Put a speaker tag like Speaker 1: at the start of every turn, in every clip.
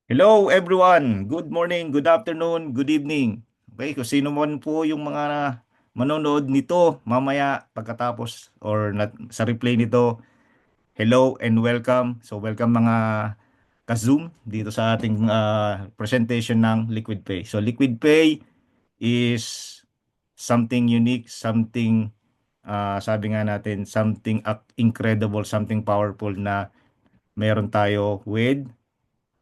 Speaker 1: Hello everyone. Good morning, good afternoon, good evening. Okay, kung sino man po yung mga manonood nito mamaya pagkatapos or sa replay nito, hello and welcome. So welcome mga ka-Zoom dito sa ating presentation ng Liquid Pay. So Liquid Pay is something unique, something sabi nga natin, something incredible, something powerful na meron tayo with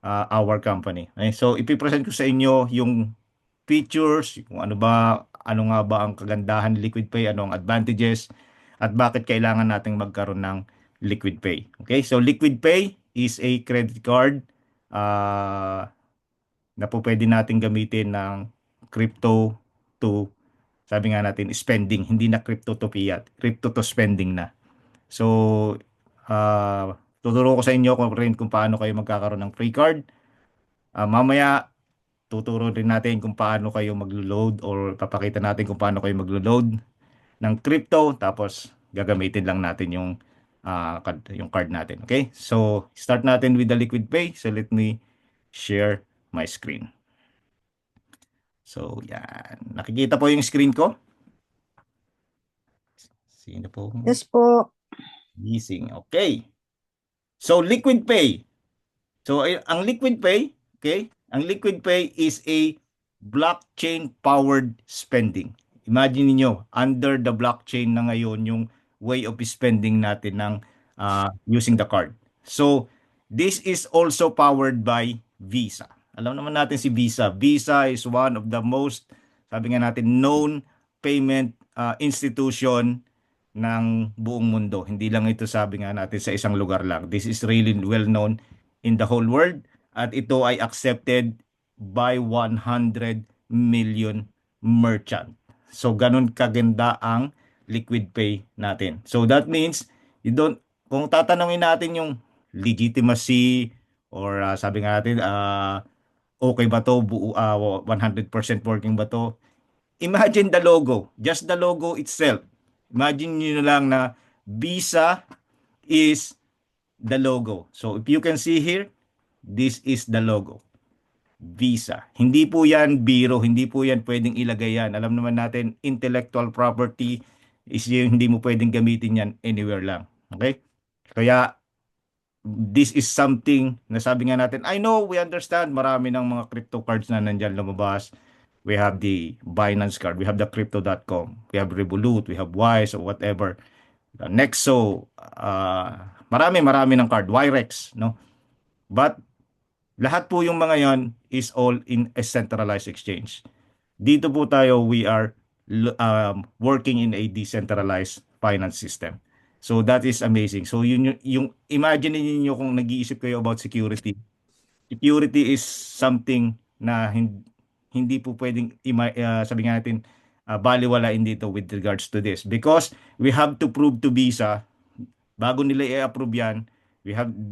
Speaker 1: our company. Okay? So ipipresent ko sa inyo yung features, kung ano nga ba ang kagandahan ng Liquid Pay, ano ang advantages, at bakit kailangan nating magkaroon ng Liquid Pay. Okay? So Liquid Pay is a credit card uh, na po pwede natin gamitin ng crypto to, sabi nga natin, spending. Hindi na crypto to fiat, crypto to spending na. So, tuturo ko sa inyo kung paano kayo magkakaroon ng free card. Mamaya, tuturo rin natin kung paano kayo maglo-load or papakita natin kung paano kayo maglo-load ng crypto tapos gagamitin lang natin yung card natin. Okay? So, start natin with the Liquid Pay. So, let me share my screen. So, yan. Nakikita po yung screen ko? Sino po?
Speaker 2: Yes po.
Speaker 1: Gising. Okay. So, Liquid Pay. So, ang Liquid Pay, okay? Ang Liquid Pay is a blockchain-powered spending. Imagine niyo under the blockchain na ngayon yung way of spending natin ng using the card. So, this is also powered by Visa. Alam naman natin si Visa. Visa is one of the most, sabi nga natin, known payment institution ng buong mundo. Hindi lang ito, sabi nga natin, sa isang lugar lang. This is really well known in the whole world at ito ay accepted by 100 million merchant. So ganun kaganda ang Liquid Pay natin. So that means kung tatanungin natin yung legitimacy or sabi nga natin okay ba to, 100% working ba to? Imagine the logo, just the logo itself. Imagine niyo na lang na Visa is the logo. So if you can see here, this is the logo. Visa. Hindi po yan biro, hindi po yan pwedeng ilagay yan. Alam naman natin, intellectual property is yung hindi mo pwedeng gamitin yan anywhere lang. Okay? Kaya this is something na sabi nga natin, I know, we understand, marami ng mga crypto cards na nandyan lumabas. We have the Binance card, we have the crypto.com, we have Revolut, we have Wise or whatever. Nexo, marami ng card, Wirex, no? But lahat po yung mga yon is all in a centralized exchange. Dito po tayo, we are working in a decentralized finance system. So that is amazing. So yung imagine niyo kung nag-iisip kayo about security. Security is something na hindi po pwedeng sabi nga natin baliwalain dito with regards to this because we have to prove to Visa bago nila i-approve yan,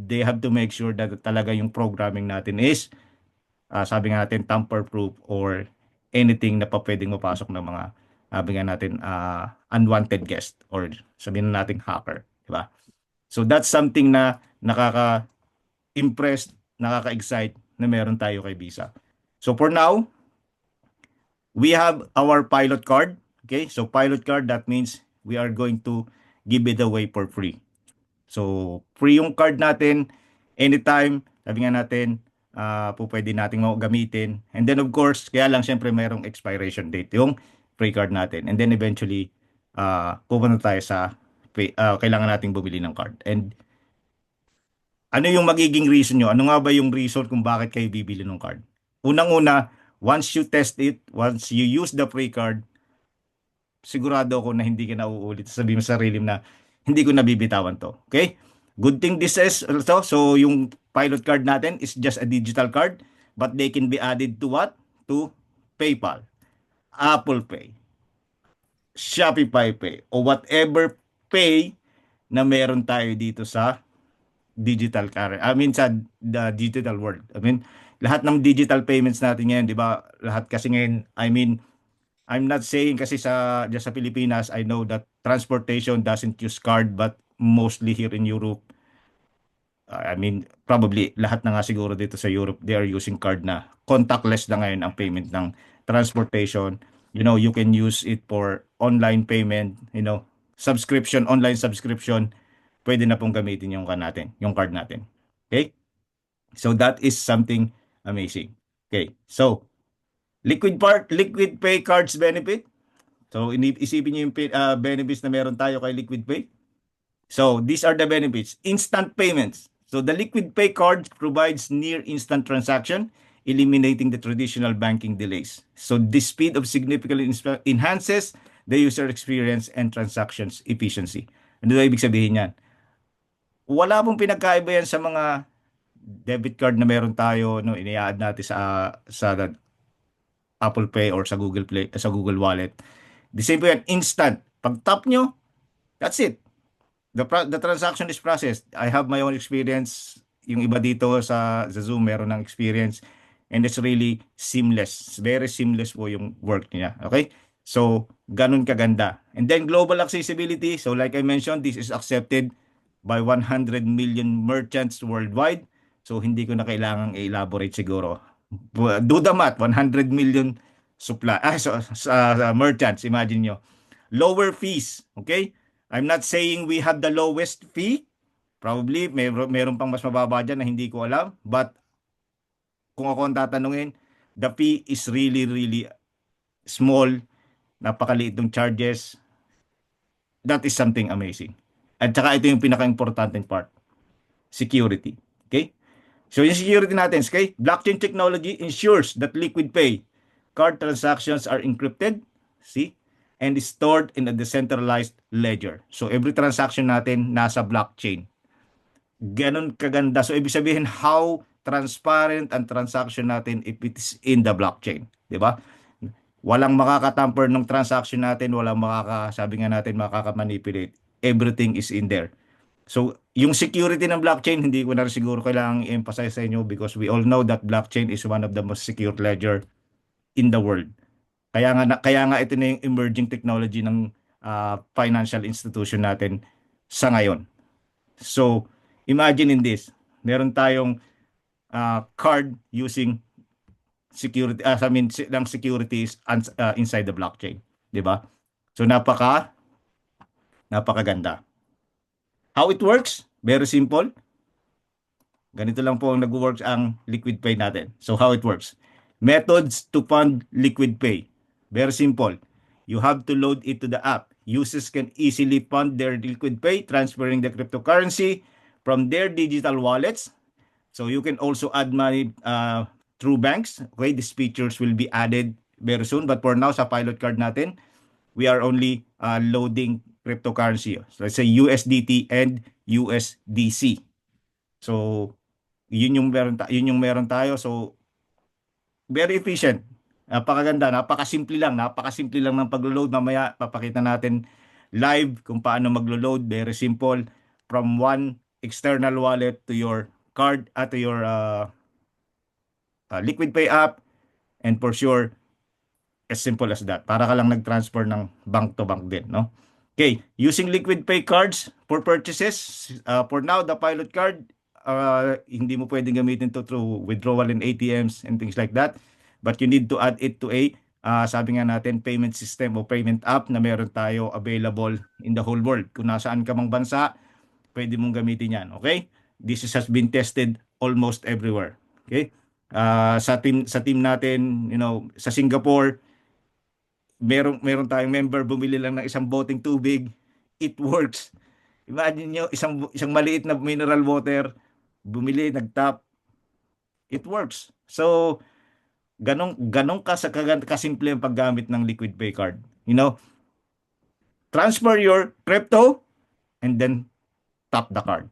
Speaker 1: they have to make sure that talaga yung programming natin is sabi nga natin tamper proof or anything na pa pwedeng mapasok ng mga sabi nga natin unwanted guest or sabihin na natin hacker, di ba? So that's something na nakaka-impress, nakaka-excite na meron tayo kay Visa. So for now, we have our pilot card. Okay? So pilot card, that means we are going to give it away for free. So, free yung card natin anytime. Sabi nga natin, pwede natin gamitin. And then of course, kaya lang syempre mayroong expiration date yung free card natin. And then eventually, pupunta tayo sa kailangan nating bumili ng card. And ano yung magiging reason nyo? Ano nga ba yung reason kung bakit kayo bibili ng card? Unang-una, once you test it, once you use the free card, sigurado ako na hindi ka na uulit. Sabihin mo sa sarili mo na hindi ko nabibitawan to. Okay? Good thing this is also, so yung pilot card natin is just a digital card but they can be added to what? To PayPal, Apple Pay, Shopify Pay, o whatever pay na meron tayo dito sa digital currency. I mean sa the digital world. I mean, lahat ng digital payments natin ngayon, 'di ba? Lahat kasi ngayon, I mean, I'm not saying kasi just sa Pilipinas, I know that transportation doesn't use card but mostly here in Europe, I mean, probably lahat na nga siguro dito sa Europe, they are using card na. Contactless na ngayon ang payment ng transportation. You can use it for online payment, subscription, online subscription. Pwede na pong gamitin yung card natin. Okay? So that is something amazing. Okay. So, Liquid Pay cards benefit. So, isipin niyo yung benefits na meron tayo kay Liquid Pay. So, these are the benefits. Instant payments. So, the Liquid Pay card provides near instant transaction, eliminating the traditional banking delays. So, the speed of significantly enhances the user experience and transactions efficiency. Ano ba ibig sabihin yan? Wala pong pinagkaiba yan sa mga debit card na meron tayo, no, ini-add natin sa Apple Pay or sa Google Play, sa Google Wallet. The same po yan, instant. Pag tap nyo, that's it. The transaction is processed. I have my own experience. Yung iba dito sa Zoom meron ng experience, and it's really seamless. Very seamless po yung work niya. Okay? So, ganun kaganda. And then global accessibility. So, like I mentioned, this is accepted by 100 million merchants worldwide. So, hindi ko na kailangang i-elaborate siguro. Do the math, 100 million merchants, imagine nyo. Lower fees, okay? I'm not saying we have the lowest fee. Probably, meron pang mas mababa dyan na hindi ko alam. But, kung ako ang tatanungin, the fee is really, really small. Napakaliit ng charges. That is something amazing. At saka ito yung pinaka-importanting part. Security. Okay? So yung security natin, okay? Blockchain technology ensures that Liquid Pay card transactions are encrypted, see? And stored in a decentralized ledger. So every transaction natin nasa blockchain. Ganon kaganda. So ibig sabihin how transparent ang transaction natin if it is in the blockchain. Diba? Walang makakatamper ng transaction natin, sabi nga natin, makakamanipulate. Everything is in there. So, yung security ng blockchain, hindi ko na rin siguro kailangang i-emphasize sa inyo because we all know that blockchain is one of the most secure ledger in the world. Kaya nga ito na yung emerging technology ng financial institution natin sa ngayon. So, imagine in this, meron tayong card using security, securities inside the blockchain, 'di ba? So napakaganda. How it works? Very simple. Ganito lang po ang nag-works ang Liquid Pay natin. So how it works? Methods to fund Liquid Pay. Very simple. You have to load it to the app. Users can easily fund their Liquid Pay, transferring the cryptocurrency from their digital wallets. So you can also add money through banks. Okay, these features will be added very soon. But for now, sa pilot card natin, we are only loading cryptocurrency. So let's say USDT and USDC. So yun yung meron tayo. So very efficient. Napakaganda, napakasimple lang ng paglo-load. Mamaya papakita natin live kung paano maglo-load. Very simple from one external wallet to your card at to your Liquid Pay app, and for sure as simple as that. Para ka lang nag-transfer ng bank to bank din, no? Okay, using Liquid Pay cards for purchases. For now, the pilot card, hindi mo pwedeng gamitin to through withdrawal in ATMs and things like that. But you need to add it to a, sabi nga natin, payment system o payment app na meron tayo available in the whole world. Kung nasaan ka mang bansa, pwede mong gamitin yan, okay? This has been tested almost everywhere, okay? Sa team natin, sa Singapore, meron tayong member bumili lang ng isang boteng tubig, it works. Imagine nyo, isang maliit na mineral water, bumili, nagtap, it works. So, ganong kasimple ang paggamit ng Liquid Pay card. Transfer your crypto and then tap the card.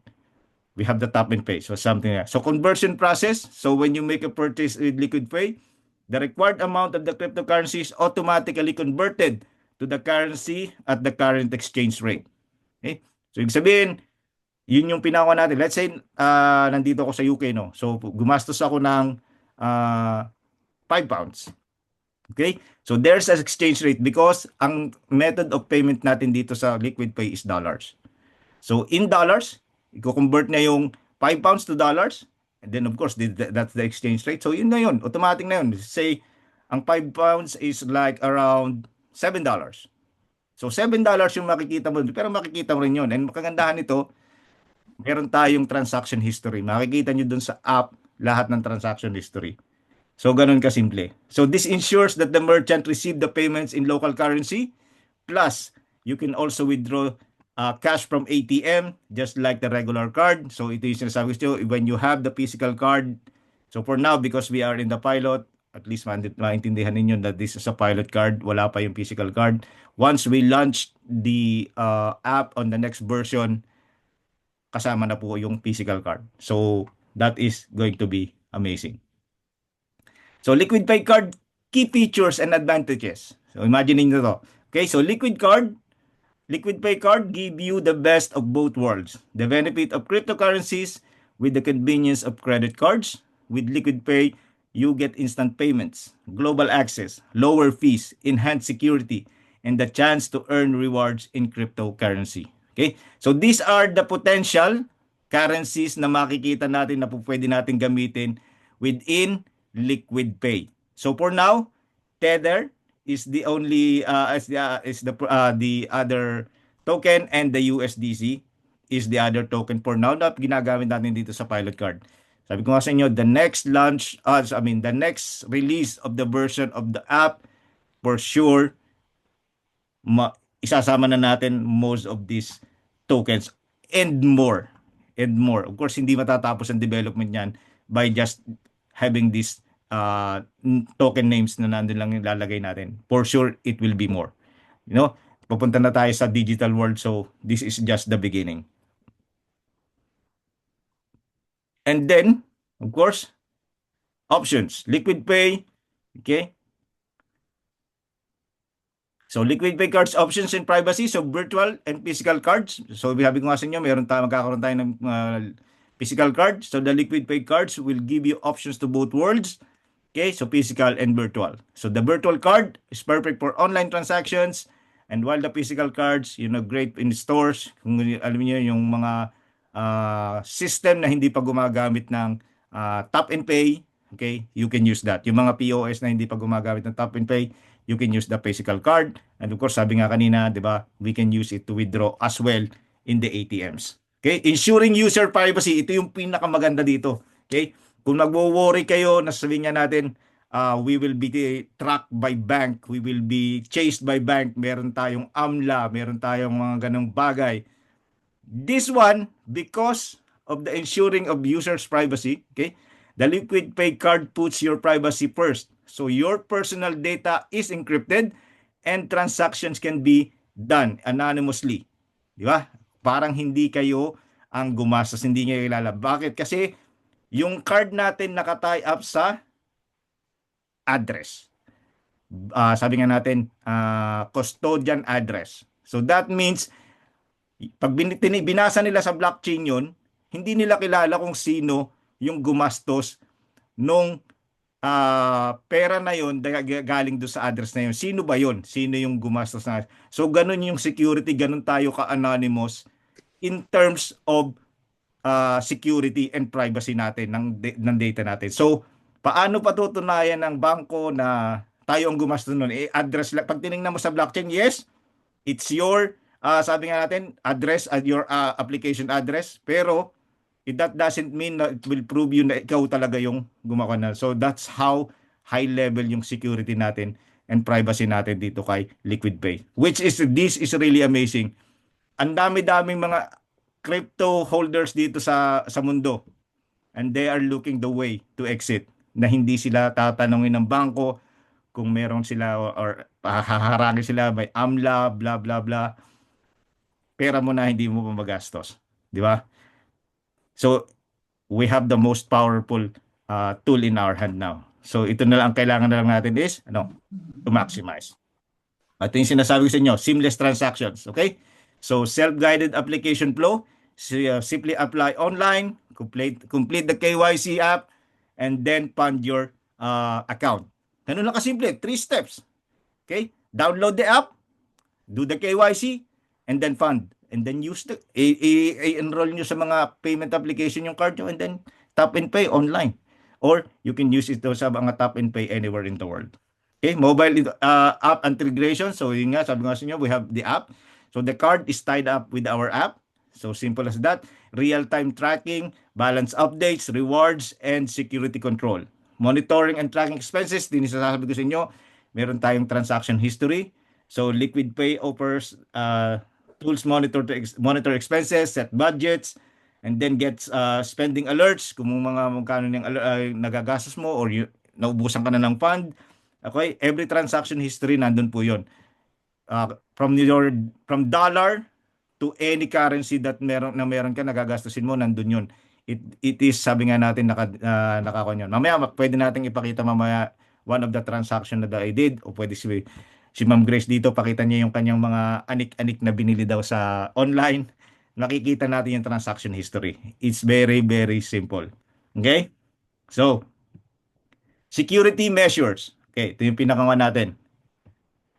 Speaker 1: We have the tap and pay. So something like that. So conversion process. So when you make a purchase with Liquid Pay, the required amount of the cryptocurrency is automatically converted to the currency at the current exchange rate. Okay? So ibig sabihin, yun yung pinakuha natin. Let's say, nandito ako sa UK, no? So gumastos ako ng 5 pounds. Okay? So there's an exchange rate because ang method of payment natin dito sa Liquid Pay is dollars. So in dollars, i-convert na yung 5 pounds to dollars. And then of course, that's the exchange rate. So yun na yun. Automatic na yun. Say, ang 5 pounds is like around $7. So $7 yung makikita mo. Pero makikita mo rin yun. And makagandahan nito, meron tayong transaction history. Makikita nyo dun sa app lahat ng transaction history. So ganun kasimple. So this ensures that the merchant receive the payments in local currency. Plus, you can also withdraw cash from ATM just like the regular card. So ito yung sinasabi ko when you have the physical card. So for now, because we are in the pilot, at least maintindihan ninyo that this is a pilot card. Wala pa yung physical card. Once we launch the app on the next version, kasama na po yung physical card. So that is going to be amazing. So Liquid Pay card, key features and advantages. So imagine niyo to. Okay, so Liquid Pay card give you the best of both worlds. The benefit of cryptocurrencies with the convenience of credit cards. With Liquid Pay, you get instant payments, global access, lower fees, enhanced security, and the chance to earn rewards in cryptocurrency. Okay? So these are the potential currencies na makikita natin na pwede natin gamitin within Liquid Pay. So for now, Tether is the only the other token, and the USDC is the other token for now na ginagamit natin dito sa pilot card. Sabi ko nga sa inyo, the next the next release of the version of the app, for sure, isasama na natin most of these tokens and more. And more. Of course, hindi matatapos ang development niyan by just having these token names na nandun lang ilalagay natin. For sure, it will be more. You know, pupunta na tayo sa digital world, so this is just the beginning. And then, of course, options. Liquid Pay, okay? So, Liquid Pay cards, options and privacy. So, virtual and physical cards. So, sabi ko nga sa inyo, magkakaroon tayo ng physical card. So, the Liquid Pay cards will give you options to both worlds. Okay, so physical and virtual. So, the virtual card is perfect for online transactions. And while the physical cards, great in stores. Kung alam niyo yung mga system na hindi pa gumagamit ng tap and pay, okay, you can use that. Yung mga POS na hindi pa gumagamit ng tap and pay, you can use the physical card. And of course, sabi nga kanina, di ba, we can use it to withdraw as well in the ATMs. Okay, ensuring user privacy, ito yung pinakamaganda dito. Okay, kung nagwo-worry kayo, nasabihin nga natin, we will be tracked by bank, we will be chased by bank, meron tayong AMLA, meron tayong mga ganong bagay. This one, because of the ensuring of users' privacy, okay, the Liquid Pay card puts your privacy first. So your personal data is encrypted and transactions can be done anonymously. Di ba? Parang hindi kayo ang gumastos, hindi nyo kilala. Bakit? Kasi yung card natin naka-tie up sa address. Sabi nga natin, custodian address. So that means, pag binasa nila sa blockchain yun, hindi nila kilala kung sino yung gumastos nung pera na yun galing doon sa address na yun. Sino ba yun? Sino yung gumastos na? So ganun yung security, ganun tayo ka-anonymous in terms of security and privacy natin ng data natin. So paano patutunayan ng bangko na tayo ang gumastos nun? Address lang. Pag tinignan mo sa blockchain, yes, it's your sabi nga natin, address at your application address, pero that doesn't mean na it will prove you na ikaw talaga yung gumawa na. So that's how high level yung security natin and privacy natin dito kay Liquid Pay. This is really amazing. Ang dami-daming mga crypto holders dito sa mundo, and they are looking the way to exit, na hindi sila tatanungin ng bangko kung meron sila or haharangin sila by AMLA, blah blah blah. Pera mo na hindi mo pa magastos, di ba? So we have the most powerful tool in our hand now. So ito na lang, kailangan na lang natin is to maximize. At yung sinasabi ko sa inyo, seamless transactions, okay? So self-guided application flow, simply apply online, complete the KYC app, and then fund your account. Ganun lang kasimple, 3 steps. Okay? Download the app, do the KYC, and then fund. and then use enroll nyo sa mga payment application yung card nyo and then tap and pay online. Or you can use ito sa mga tap and pay anywhere in the world. Okay, mobile app integration. So yun nga, sabi nga sa inyo, we have the app. So the card is tied up with our app. So simple as that. Real-time tracking, balance updates, rewards, and security control. Monitoring and tracking expenses. Din sasabi ko sa inyo, meron tayong transaction history. So Liquid Pay offers tools monitor expenses, set budgets, and then gets spending alerts kung magkano yung nagagastos mo or naubusan ka na ng fund. Okay, every transaction history nandun po 'yon. From dollar to any currency that meron ka nagagastusin mo, nandun 'yon. It is, sabi nga natin, nakakuha yun. Mamaya pwede nating ipakita mamaya one of the transaction that I did, o pwede si Ma'am Grace dito pakita niya yung kanyang mga anik-anik na binili daw sa online. Nakikita natin yung transaction history. It's very very simple. Okay? So, security measures. Okay, ito yung pinakawa natin.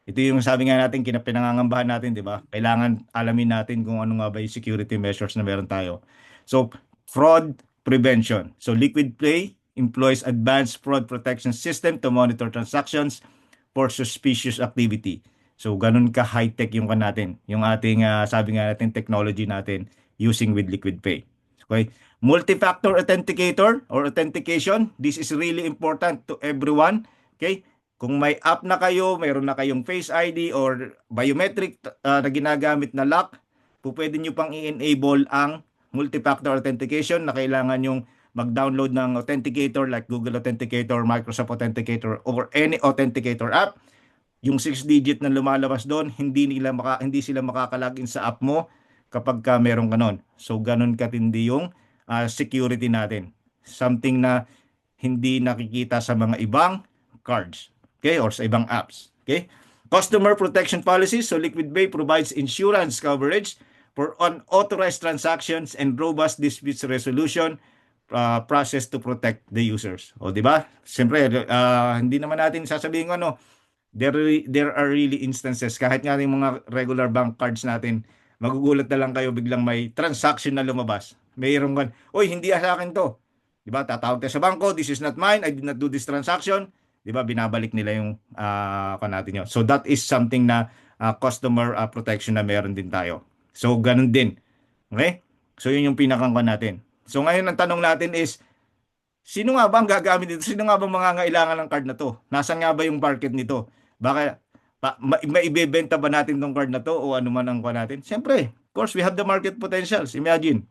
Speaker 1: Ito yung sabi nga natin, pinangangambahan natin, di ba? Kailangan alamin natin kung ano nga ba yung security measures na meron tayo. So, fraud prevention. So, Liquid Pay employs advanced fraud protection system to monitor transactions for suspicious activity. So, ganun ka high-tech yung natin. Yung ating, sabi nga natin, technology natin using with Liquid Pay. Okay? Multi-factor authenticator or authentication. This is really important to everyone. Okay? Kung may app na kayo, mayroon na kayong Face ID or biometric na ginagamit na lock, pwede nyo pang i-enable ang multi-factor authentication na kailangan yung mag-download ng authenticator like Google Authenticator, Microsoft Authenticator, or any authenticator app. Yung 6-digit na lumalabas doon, hindi sila makakalagin sa app mo kapag meron ganon. So, ganon katindi yung security natin. Something na hindi nakikita sa mga ibang cards. Okay, or sa ibang apps. Okay? Customer protection policies. So Liquid Pay provides insurance coverage for unauthorized transactions and robust dispute resolution process to protect the users. O di ba? Siyempre, hindi naman natin sasabihin ano, there are really instances kahit nga yung mga regular bank cards natin, magugulat na lang kayo biglang may transaction na lumabas. Mayroon kan, oy, hindi sa akin to. Di ba? Tatawag tayo sa bangko, this is not mine, I did not do this transaction. 'Di ba, binabalik nila yung natin yun. So that is something na customer protection na meron din tayo. So ganun din. Okay? So yun yung pinakangkan natin. So ngayon ang tanong natin is, sino nga ba ang gagamit dito? Sino nga ba mangangailangan ng card na to? Nasaan nga ba yung market nito? Baka maibebenta ba natin tong card na to o ano man ang natin? Siyempre, of course, we have the market potentials. Imagine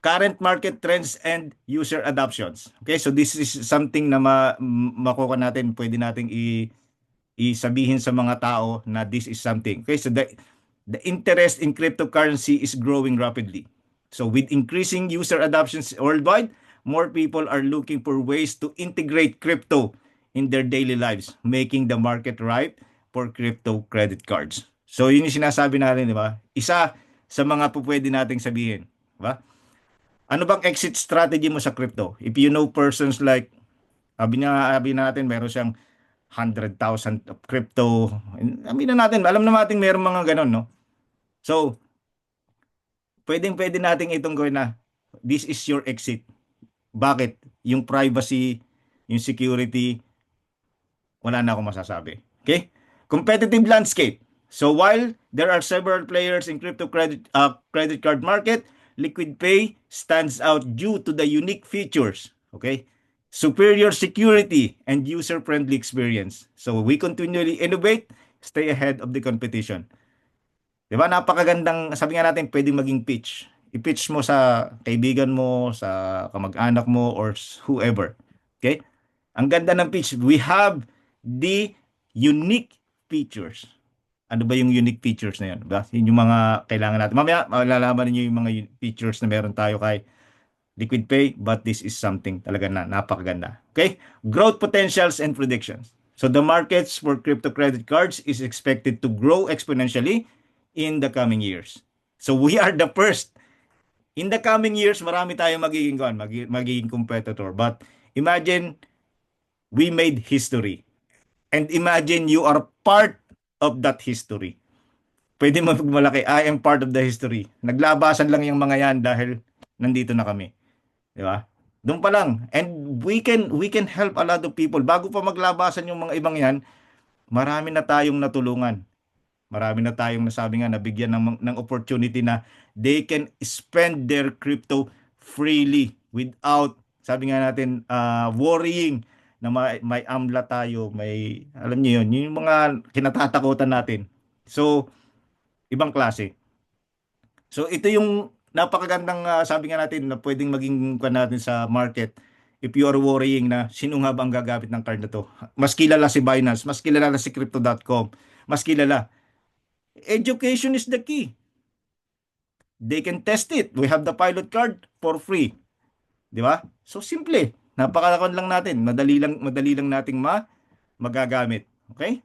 Speaker 1: current market trends and user adoptions. Okay, so this is something na makuha natin, pwede nating isabihin sa mga tao na this is something. Okay, so the interest in cryptocurrency is growing rapidly. So with increasing user adoptions worldwide, more people are looking for ways to integrate crypto in their daily lives, making the market ripe for crypto credit cards. So yun yung sinasabi natin, di ba? Isa sa mga pwede nating sabihin, di ba? Ano bang exit strategy mo sa crypto? If you know persons like, sabi natin, meron siyang 100,000 of crypto. Sabi natin, alam natin meron mga ganon, no? So, pwede natin itong gawin na, this is your exit. Bakit? Yung privacy, yung security, wala na akong masasabi. Okay? Competitive landscape. So, while there are several players in crypto credit card market, Liquid Pay stands out due to the unique features, okay? Superior security and user-friendly experience. So we continually innovate, stay ahead of the competition. 'Di ba? Napakagandang, sabi nga natin, pwedeng maging pitch. I-pitch mo sa kaibigan mo, sa kamag-anak mo, or whoever. Okay? Ang ganda ng pitch. We have the unique features. Ano ba yung unique features na yun? Diba? Yun yung mga kailangan natin. Mamaya, malalaman niyo yung mga features na meron tayo kay Liquid Pay, but this is something talaga na napakaganda. Okay? Growth potentials and predictions. So the markets for crypto credit cards is expected to grow exponentially in the coming years. So we are the first. In the coming years, marami tayong magiging competitor. But imagine, we made history. And imagine you are part of that history. pwede magmalaki. I am part of the history. Naglabasan lang yung mga yan dahil nandito na kami. Di ba? Doon pa lang. And we can help a lot of people. Bago pa maglabasan yung mga ibang yan, marami na tayong natulungan. Marami na tayong nasabi nga nabigyan ng opportunity na they can spend their crypto freely without, sabi nga natin, worrying na may AMLA tayo, may, alam niyo yun, yung mga kinatatakutan natin. So, ibang klase. So, ito yung napakagandang, sabi nga natin, na pwedeng maging kwan natin sa market if you are worrying na sino nga ba ang gagamit ng card na to. Mas kilala si Binance, mas kilala na si Crypto.com, mas kilala. Education is the key. They can test it. We have the pilot card for free. Di ba? So simple. Napakalakan lang natin. Madali lang nating magagamit. Okay?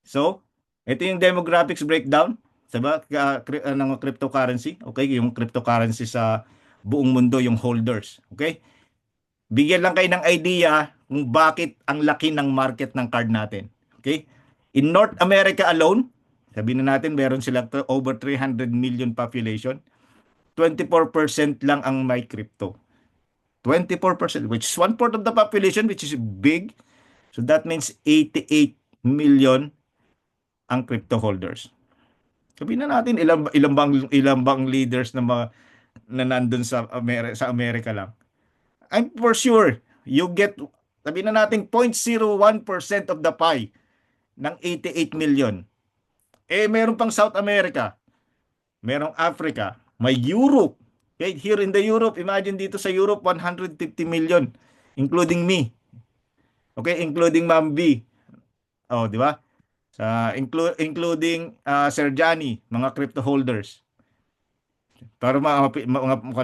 Speaker 1: So, ito yung demographics breakdown ng cryptocurrency. Okay? Yung cryptocurrency sa buong mundo, yung holders. Okay? Bigyan lang kayo ng idea kung bakit ang laki ng market ng card natin. Okay? In North America alone, sabihin na natin meron sila over 300 million population. 24% lang ang may crypto. 24%, which is 1/4 of the population, which is big. So that means 88 million ang crypto holders. Sabihin na natin ilang bang leaders na nandun sa Amerika lang. I'm for sure you get, sabihin na natin 0.01% of the pie ng 88 million. Meron pang South America, merong Africa, may Europe. Okay, here in the Europe, imagine dito sa Europe, 150 million, including me. Okay, including Ma'am B. Oh, di ba? Including Sir Johnny, mga crypto holders. Para mga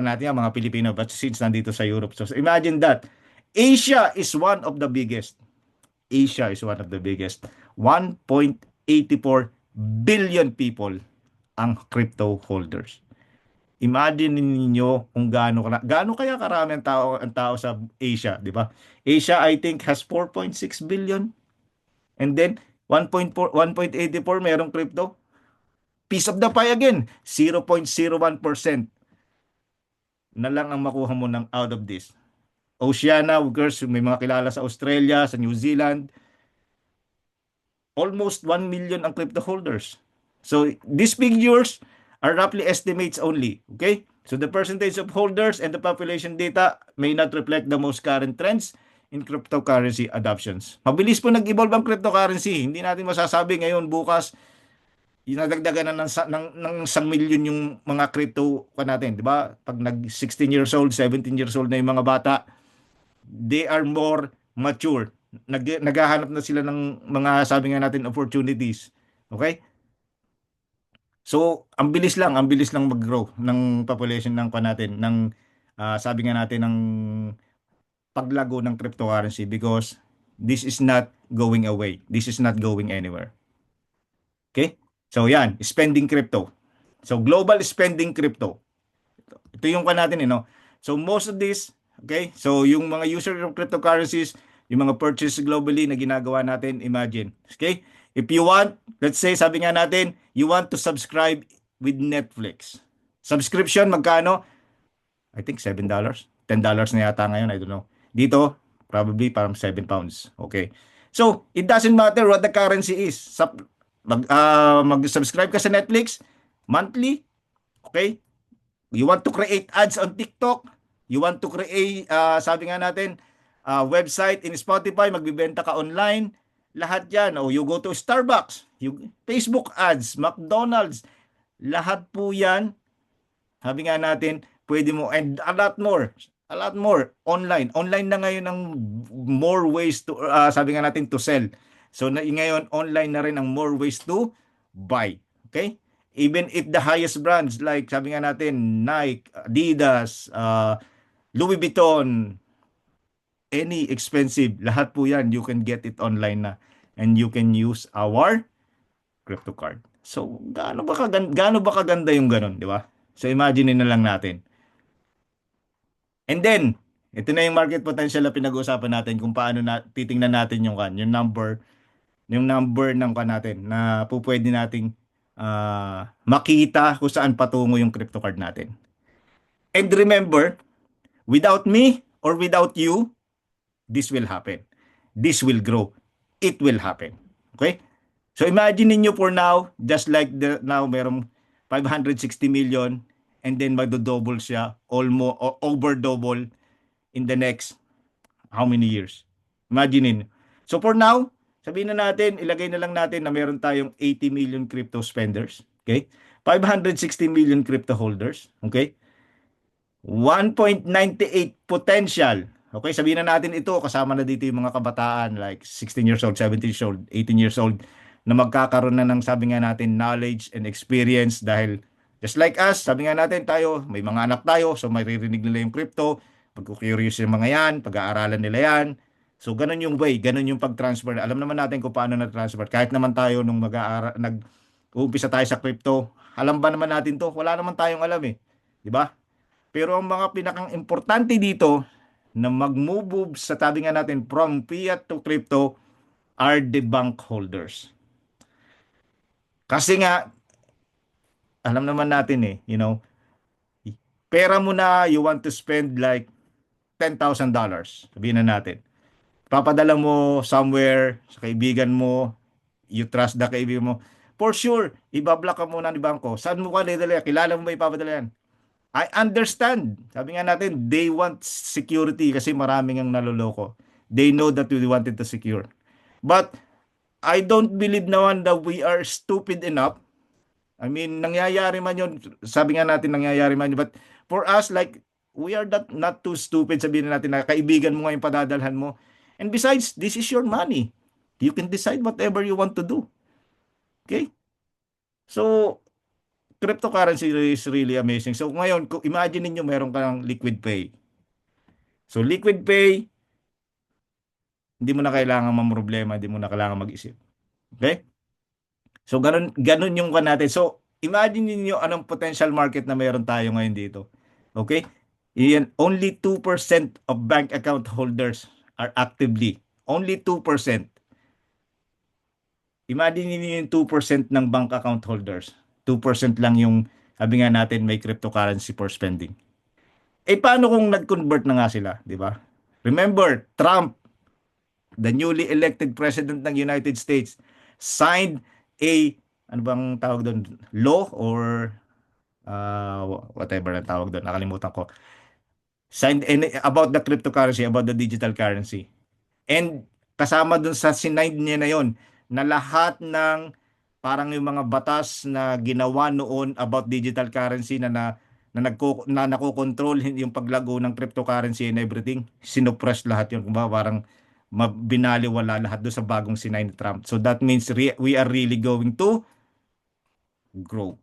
Speaker 1: natin mga Pilipino, but since nandito sa Europe. So imagine that. Asia is one of the biggest. Asia is one of the biggest. 1.84 billion people ang crypto holders. Imagine niyo kung gaano kaya karami ang tao sa Asia, di ba? Asia I think has 4.6 billion. And then 1.4 1.84 merong crypto. Piece of the pie again, 0.01% na lang ang makuha mo ng out of this. Oceania, of course, may mga kilala sa Australia, sa New Zealand. Almost 1 million ang crypto holders. So these figures are roughly estimates only. Okay? So the percentage of holders and the population data may not reflect the most current trends in cryptocurrency adoptions. Mabilis po nag-evolve ang cryptocurrency. Hindi natin masasabi ngayon, bukas, inadagdagan na ng 1 million yung mga crypto pa natin. Di ba? Pag nag 16 years old, 17 years old na yung mga bata, they are more mature. Naghahanap na sila ng mga, sabi nga natin, opportunities. Okay? So, ang bilis lang mag-grow ng population ng natin, ng sabi nga natin ng paglago ng cryptocurrency because this is not going away. This is not going anywhere. Okay? So, yan, spending crypto. So, global spending crypto. Ito yung natin, no? So, most of this, okay? So, yung mga user of cryptocurrencies, yung mga purchase globally na ginagawa natin, imagine. Okay? If you want, let's say, sabi nga natin, you want to subscribe with Netflix. Subscription, magkano? I think $7. $10 na yata ngayon, I don't know. Dito, probably parang 7 pounds. Okay. So, it doesn't matter what the currency is. Mag-subscribe ka sa Netflix, monthly, okay? You want to create ads on TikTok, you want to create, sabi nga natin, website in Spotify, magbibenta ka online, lahat yan. O you go to Starbucks, Facebook ads, McDonald's, lahat po yan, sabi nga natin, pwede mo, and a lot more online na ngayon ang more ways to sabi nga natin to sell. So ngayon online na rin ang more ways to buy. Okay? Even if the highest brands like sabi nga natin Nike, Adidas, Louis Vuitton, any expensive, lahat po yan you can get it online na and you can use our crypto card. So gaano ba kaganda yung ganun, di ba? So imagine na lang natin. And then, ito na yung market potential na pinag-uusapan natin kung paano titingnan natin yung number ng natin na pupwede nating makita kung saan patungo yung crypto card natin. And remember, without me or without you, this will happen. This will grow. It will happen. Okay? So imagine niyo for now, just like now merong 560 million and then magdo-double siya, almost over double in the next how many years? Imagine. So for now, sabihin na natin, ilagay na lang natin na meron tayong 80 million crypto spenders. Okay? 560 million crypto holders. Okay? 1.98 potential. Okay, sabihin na natin ito, kasama na dito yung mga kabataan like 16 years old, 17 years old, 18 years old na magkakaroon na ng sabi nga natin knowledge and experience dahil just like us, sabi nga natin tayo, may mga anak tayo, so maririnig nila yung crypto, pagku-curious yung mga yan, pag-aaralan nila yan. So ganun yung way, ganun yung pag-transfer. Alam naman natin kung paano na-transfer. Kahit naman tayo nung nag-uumpisa tayo sa crypto, alam ba naman natin to? Wala naman tayong alam eh. 'Di ba? Pero ang mga pinakang importante dito na mag-move sa tabi nga natin from fiat to crypto are the bank holders. Kasi nga, alam naman natin pera mo na you want to spend like $10,000. Sabihin na natin. Papadala mo somewhere sa kaibigan mo, you trust the kaibigan mo. For sure, ibablock ka muna ni bangko. Saan mo ka dadala? Kilala mo ba ipapadala yan? I understand. Sabi nga natin, they want security kasi maraming ang naloloko. They know that we wanted to secure. But I don't believe naman that we are stupid enough. I mean, nangyayari man yun. Sabi nga natin, nangyayari man yun. But for us, like, we are not too stupid. Sabihin natin na kaibigan mo nga yung padadalhan mo. And besides, this is your money. You can decide whatever you want to do. Okay? So, cryptocurrency is really amazing. So ngayon, imagine niyo meron kang liquid pay. So liquid pay, hindi mo na kailangan mamroblema, hindi mo na kailangan mag-isip. Okay? So ganun yung kan natin. So imagine niyo anong potential market na meron tayo ngayon dito. Okay? Iyan, only 2% of bank account holders are actively. Only 2%. Imagine niyo yung 2% ng bank account holders. 2% lang yung sabi nga natin may cryptocurrency for spending. Eh paano kung nag-convert na nga sila, di ba? Remember, Trump, the newly elected president ng United States, signed a ano bang tawag doon? Law or whatever ang tawag doon, nakalimutan ko. Signed about the cryptocurrency, about the digital currency. And kasama doon sa sinigned niya na yon na lahat ng parang yung mga batas na ginawa noon about digital currency na nakokontrol yung paglago ng cryptocurrency and everything, sinupress lahat yun. Kumbaga parang binaliwala lahat doon sa bagong sinay ni Trump. So that means we are really going to grow.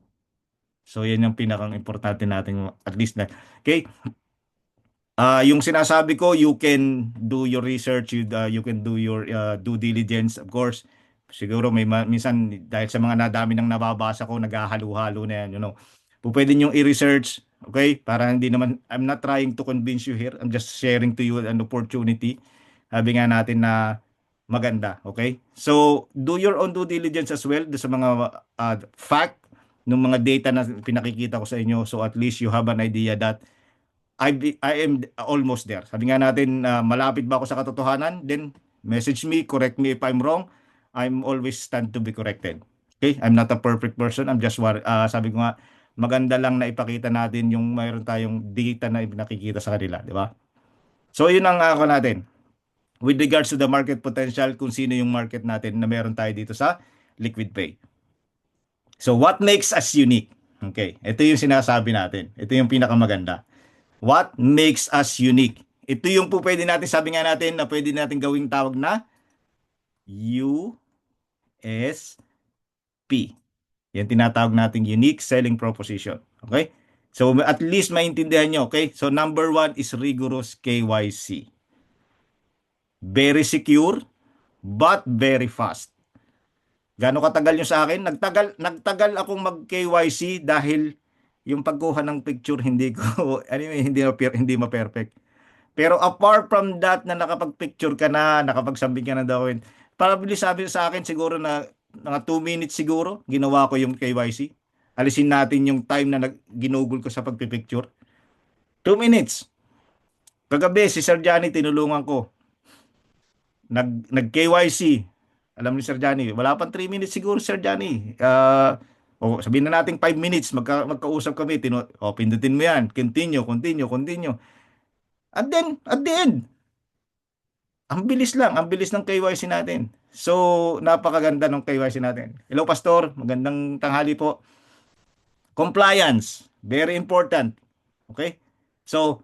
Speaker 1: So yan yung pinakang importante natin at least na. Okay? Yung sinasabi ko, you can do your research, you can do your due diligence, of course. Siguro minsan dahil sa mga nadami nang nababasa ko, naghahalo-halo na yan, Pwede nyo i-research, okay? Para hindi naman, I'm not trying to convince you here. I'm just sharing to you an opportunity. Sabi nga natin na maganda, okay? So, do your own due diligence as well sa mga fact ng mga data na pinakikita ko sa inyo. So, at least you have an idea that I am almost there. Sabi nga natin, malapit ba ako sa katotohanan? Then, message me, correct me if I'm wrong. I'm always stand to be corrected. Okay? I'm not a perfect person. I'm just, sabi ko nga, maganda lang na ipakita natin yung mayroon tayong data na nakikita sa kanila. Di ba? So, yun ang ako natin. With regards to the market potential, kung sino yung market natin na meron tayo dito sa Liquid Pay. So, what makes us unique? Okay, ito yung sinasabi natin. Ito yung pinakamaganda. What makes us unique? Ito yung po pwede natin, sabi nga natin na pwede natin gawing tawag na USP. Yan tinatawag nating unique selling proposition. Okay? So at least maintindihan nyo. Okay? So number 1 is rigorous KYC. Very secure, but very fast. Gaano katagal nyo sa akin? Nagtagal akong mag-KYC dahil yung pagkuha ng picture hindi ko anyway, hindi ma-perfect. Pero apart from that na nakapag-picture ka na, nakapag-submit ka na daw, probably sabi sa akin siguro na mga 2 minutes siguro, ginawa ko yung KYC. Alisin natin yung time na ginugol ko sa pagpipicture. 2 minutes. Kagabi, si Sir Johnny, tinulungan ko. Nag-KYC. Alam ni Sir Johnny, wala pang 3 minutes siguro, Sir Johnny. O sabihin na natin 5 minutes, magkausap kami. Pindutin mo yan. Continue, continue, continue. And then, at the end, ang bilis lang, ang bilis ng KYC natin. So, napakaganda ng KYC natin. Hello, Pastor. Magandang tanghali po. Compliance, very important. Okay? So,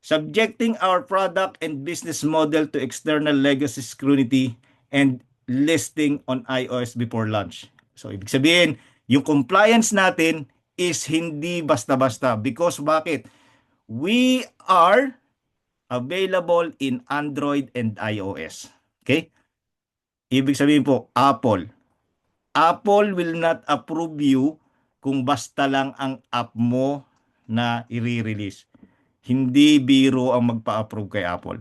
Speaker 1: subjecting our product and business model to external legacy scrutiny and listing on iOS before launch. So, ibig sabihin, yung compliance natin is hindi basta-basta. Because bakit? We are available in Android and iOS. Okay? Ibig sabihin po, Apple. Apple will not approve you kung basta lang ang app mo na i-release. Hindi biro ang magpa-approve kay Apple.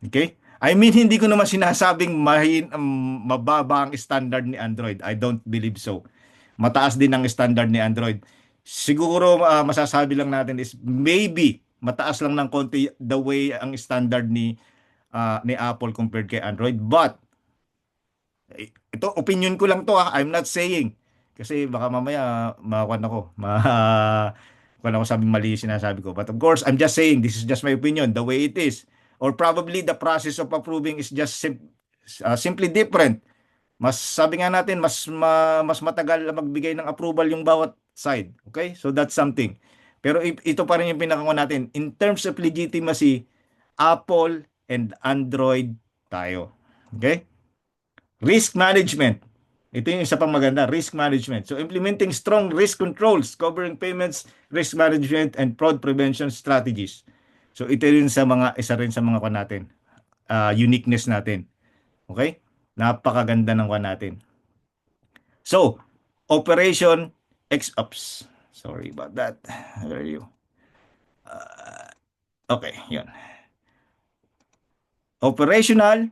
Speaker 1: Okay? I mean, hindi ko naman sinasabing mababa ang standard ni Android. I don't believe so. Mataas din ang standard ni Android. Siguro masasabi lang natin is maybe mataas lang ng konti the way ang standard ni Apple compared kay Android. But ito opinion ko lang to ha. I'm not saying kasi baka mamaya makuan ako. Kung ako sabing mali yung sinasabi ko. But of course, I'm just saying this is just my opinion, the way it is. Or probably the process of approving is just simply different. Mas sabi nga natin mas matagal magbigay ng approval yung bawat side. Okay? So that's something. Pero ito pa rin yung pinakakuha natin. In terms of legitimacy, Apple and Android tayo. Okay? Risk management. Ito yung isa pang maganda, risk management. So implementing strong risk controls covering payments, risk management, and fraud prevention strategies. So ito rin isa rin sa mga kwan natin, uniqueness natin. Okay? Napakaganda ng kwan natin. So, Operation X-Ops. Sorry about that. Where are you? Okay, yun. Operational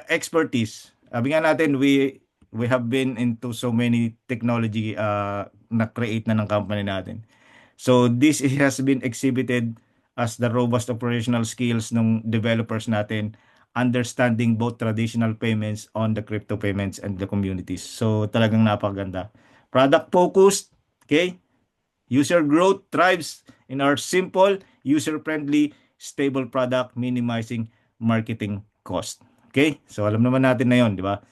Speaker 1: expertise. Sabi nga natin, we have been into so many technology na create na ng company natin. So this has been exhibited as the robust operational skills ng developers natin, understanding both traditional payments on the crypto payments and the communities. So talagang napakaganda. Product focused, okay? User growth thrives in our simple, user-friendly, stable product, minimizing marketing cost. Okay? So alam naman natin na 'yon, di ba?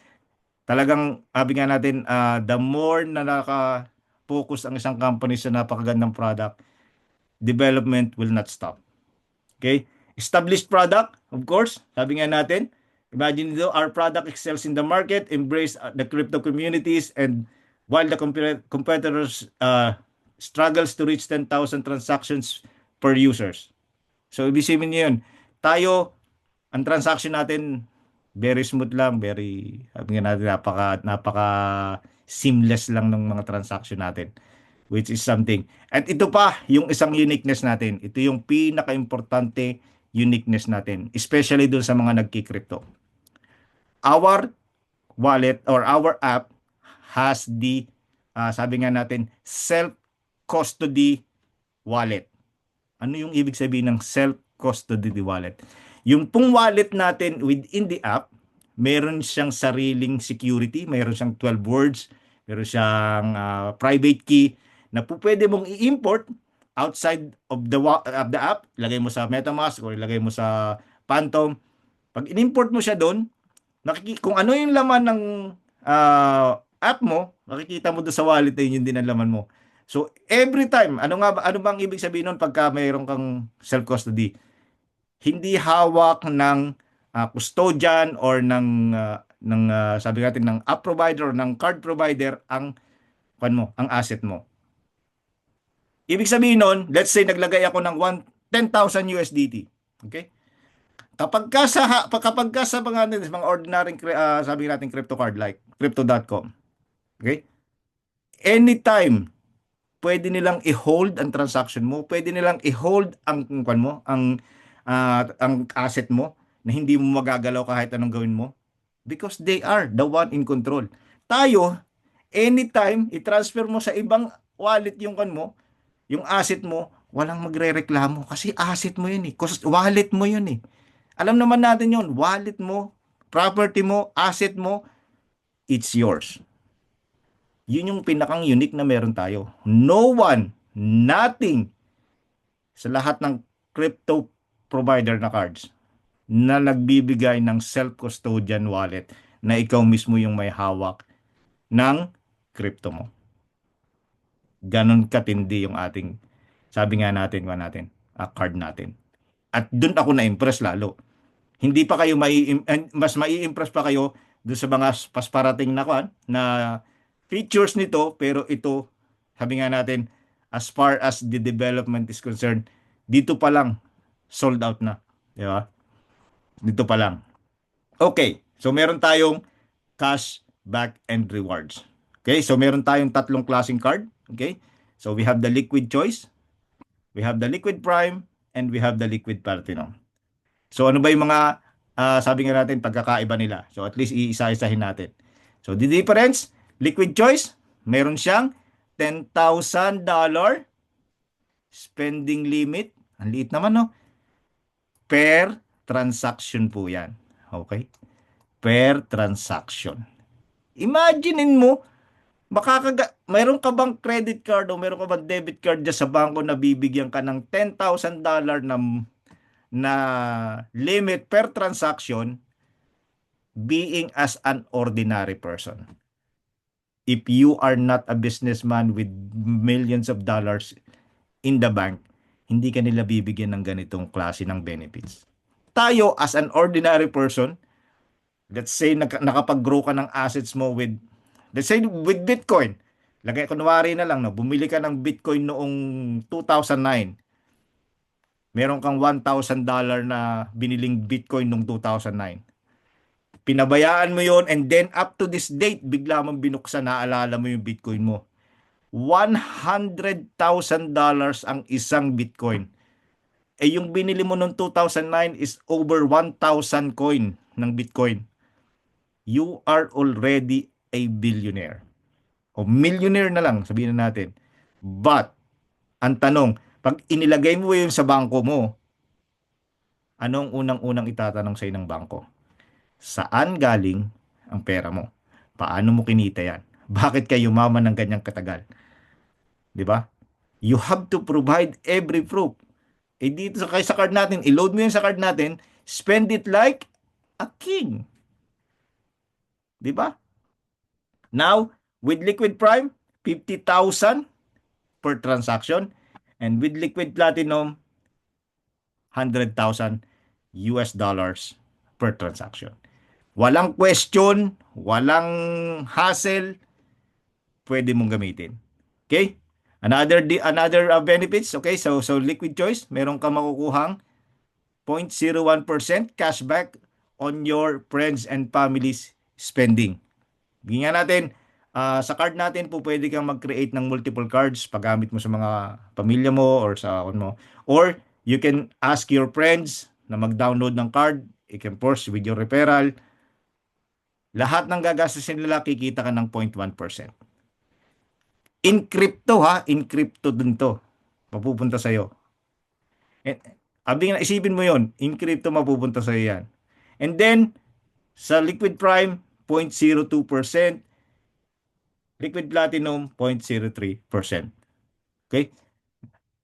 Speaker 1: Talagang sabi nga natin, the more na naka-focus ang isang company sa napakagandang product, development will not stop. Okay? Established product, of course, sabi nga natin, imagine nito, our product excels in the market, embrace the crypto communities, and while the competitors struggles to reach 10,000 transactions per users. So, ibig sabihin niyo yun, tayo, ang transaction natin, very smooth lang, sabi nga natin, napaka seamless lang ng mga transaction natin, which is something. At ito pa, yung isang uniqueness natin. Ito yung pinaka-importante uniqueness natin, especially dun sa mga nagki-crypto. Our wallet or our app has the, sabi nga natin, self-custody wallet. Ano yung ibig sabihin ng self-custody wallet? Yung pong wallet natin within the app, meron siyang sariling security, meron siyang 12 words, meron siyang private key na po pwede mong i-import outside of the app, ilagay mo sa MetaMask o ilagay mo sa Phantom. Pag in-import mo siya doon, kung ano yung laman ng app mo, makikita mo doon sa wallet na yun din ang laman mo. So every time, ano bang ibig sabihin nun pagka mayroon kang self-custody? Hindi hawak ng custodian or ng sabi natin ng app provider or ng card provider ang asset mo. Ibig sabihin nun, let's say naglagay ako ng 10,000 USDT. Okay? Kapag ka sa mga ordinary sabi natin crypto card like crypto.com. Okay? Anytime pwede nilang i-hold ang transaction mo, pwede nilang i-hold ang ang asset mo na hindi mo magagalaw kahit anong gawin mo. because they are the one in control. Tayo, anytime i-transfer mo sa ibang wallet yung kan mo, yung asset mo, walang magrereklamo kasi asset mo yun eh. Kasi wallet mo yun eh. Alam naman natin yun, wallet mo, property mo, asset mo, it's yours. Yun yung pinakang unique na meron tayo. No one, nothing sa lahat ng crypto provider na cards na nagbibigay ng self-custodian wallet na ikaw mismo yung may hawak ng crypto mo. Ganon katindi yung ating, sabi nga natin, card natin. At dun ako na-impress lalo. Hindi pa kayo mas mai-impress pa kayo dun sa mga pasparating na na features nito, pero ito, sabi nga natin, as far as the development is concerned, dito pa lang sold out na, di ba? Dito pa lang. Okay, so meron tayong cash back and rewards. Okay, so meron tayong tatlong klaseng card. Okay, so we have the liquid choice, we have the liquid prime, and we have the liquid platinum. So ano ba yung mga sabi nga natin pagkakaiba nila? So at least iisa-isahin natin. So the difference, liquid choice, meron siyang $10,000 spending limit. Ang liit naman, no? Per transaction po yan. Okay? Per transaction. Imaginein mo, mayroon ka bang credit card o mayroon ka bang debit card dyan sa bangko na bibigyan ka ng $10,000 na limit per transaction being as an ordinary person. If you are not a businessman with millions of dollars in the bank, hindi ka nila bibigyan ng ganitong klase ng benefits. Tayo as an ordinary person, let's say nakapag-grow ka ng assets mo with, let's say with Bitcoin. Lagay kunwari na lang, no, bumili ka ng Bitcoin noong 2009. Meron kang $1,000 na biniling Bitcoin noong 2009. Pinabayaan mo yon, and then up to this date, bigla mong binuksan, naalala mo yung Bitcoin mo. $100,000 ang isang Bitcoin. Eh yung binili mo noong 2009 is over 1,000 coin ng Bitcoin. You are already a billionaire. O millionaire na lang, sabihin na natin. But, ang tanong, pag inilagay mo yun sa bangko mo, anong unang-unang itatanong sa'yo ng bangko? Saan galing ang pera mo? Paano mo kinita yan? Bakit kayo yumaman ng ganyang katagal? Di ba? You have to provide every proof. Eh dito sa card natin, i-load mo yun sa card natin, spend it like a king. Di ba? Now, with Liquid Prime, 50,000 per transaction. And with Liquid Platinum, 100,000 US dollars per transaction. Walang question, walang hassle, pwede mong gamitin. Okay? Another benefits, okay? So Liquid Choice, meron ka makukuhang 0.01% cashback on your friends and family's spending. Ganyan natin, sa card natin po pwede kang mag-create ng multiple cards paggamit mo sa mga pamilya mo or sa mo. Or you can ask your friends na mag-download ng card. You can force with your referral. Lahat ng gagastusin nila, kikita ka ng 0.1%. In crypto in crypto dun to. Mapupunta sa'yo. Isipin mo yon, in crypto mapupunta sa'yo yan. And then, sa Liquid Prime, 0.02%. Liquid Platinum, 0.03%. Okay?